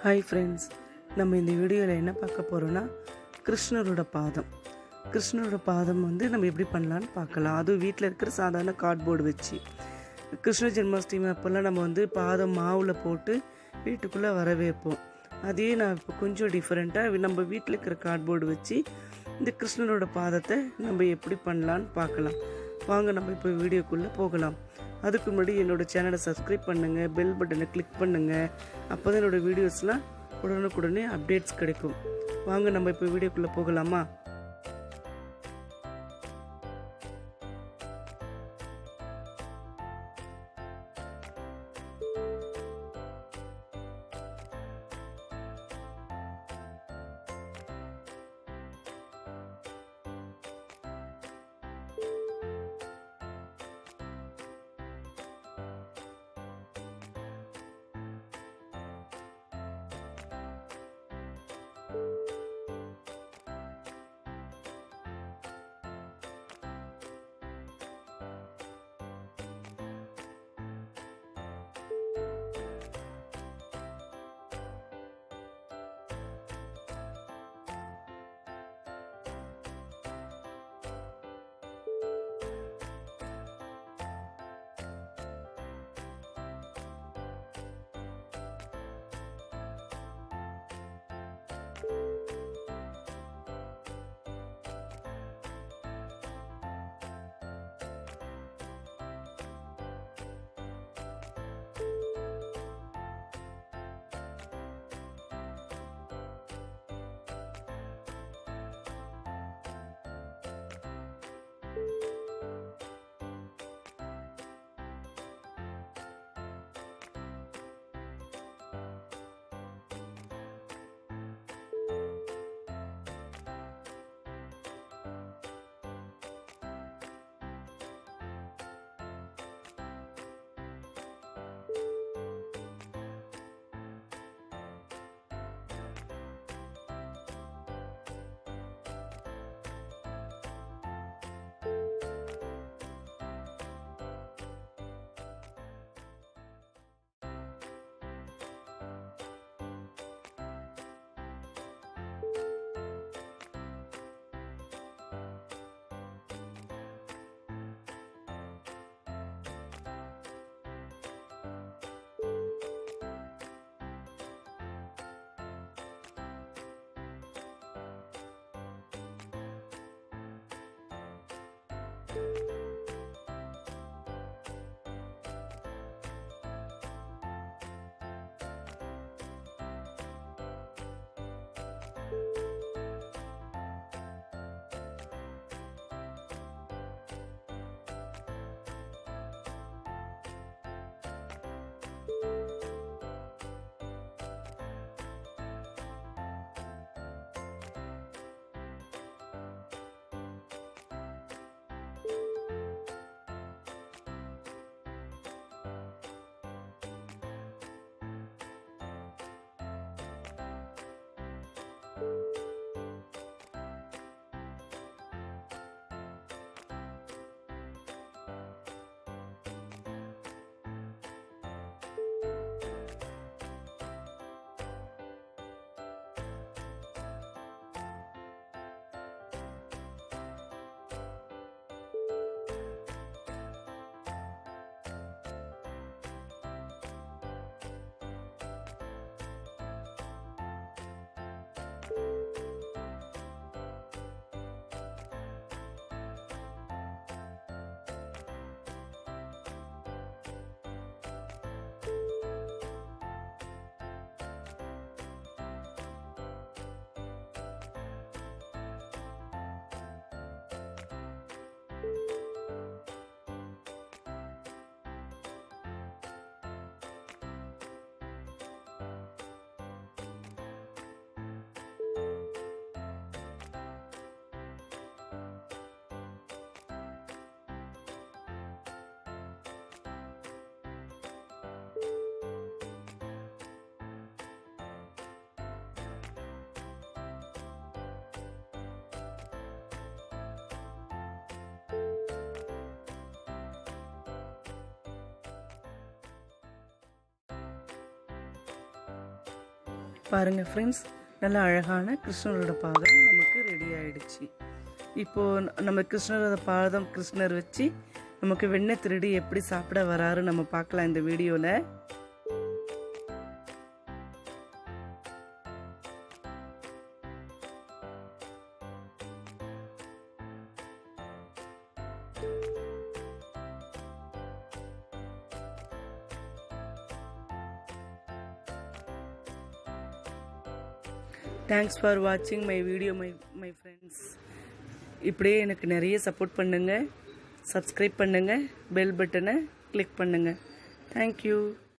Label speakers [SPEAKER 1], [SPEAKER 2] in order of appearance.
[SPEAKER 1] Hi friends, நம்ம இந்த வீடியோவில் என்ன பார்க்க போகிறோன்னா கிருஷ்ணரோட பாதம். கிருஷ்ணரோட பாதம் நம்ம எப்படி பண்ணலான்னு பார்க்கலாம். அதுவும் வீட்டில் இருக்கிற சாதாரண கார்ட்போர்டு வச்சு. கிருஷ்ண ஜென்மாஷ்டமி அப்போல்லாம் நம்ம பாதம் மாவில் போட்டு வீட்டுக்குள்ளே வரவேற்போம். அதே நான் இப்போ கொஞ்சம் டிஃப்ரெண்ட்டாக நம்ம வீட்டில் இருக்கிற கார்ட்போர்டு வச்சு இந்த கிருஷ்ணரோட பாதத்தை நம்ம எப்படி பண்ணலான்னு பார்க்கலாம். வாங்க நம்ம இப்போ வீடியோக்குள்ளே போகலாம். அதுக்கு முன்னாடி என்னோடய சேனலை சப்ஸ்கிரைப் பண்ணுங்கள், பெல் பட்டனை கிளிக் பண்ணுங்கள். அப்போ தான் என்னோடய வீடியோஸ்லாம் உடனுக்குடனே அப்டேட்ஸ் கிடைக்கும். வாங்க நம்ம இப்போ வீடியோக்குள்ளே போகலாமா? பாருங்கள் ஃப்ரெண்ட்ஸ், நல்ல அழகான கிருஷ்ணரோட பாதம் நமக்கு ரெடி ஆகிடுச்சு. இப்போது நம்ம கிருஷ்ணரோட பாதம் கிருஷ்ணர் வச்சு நமக்கு வெண்ணெய் திருடி எப்படி சாப்பிட வராரு நம்ம பார்க்கலாம் இந்த வீடியோவில். தேங்க்ஸ் ஃபார் வாட்சிங் மை வீடியோ மை ஃப்ரெண்ட்ஸ். இப்படியே எனக்கு நிறைய சப்போர்ட் பண்ணுங்கள், சப்ஸ்கிரைப் பண்ணுங்கள், பெல் பட்டனை கிளிக் பண்ணுங்கள். தேங்க்யூ.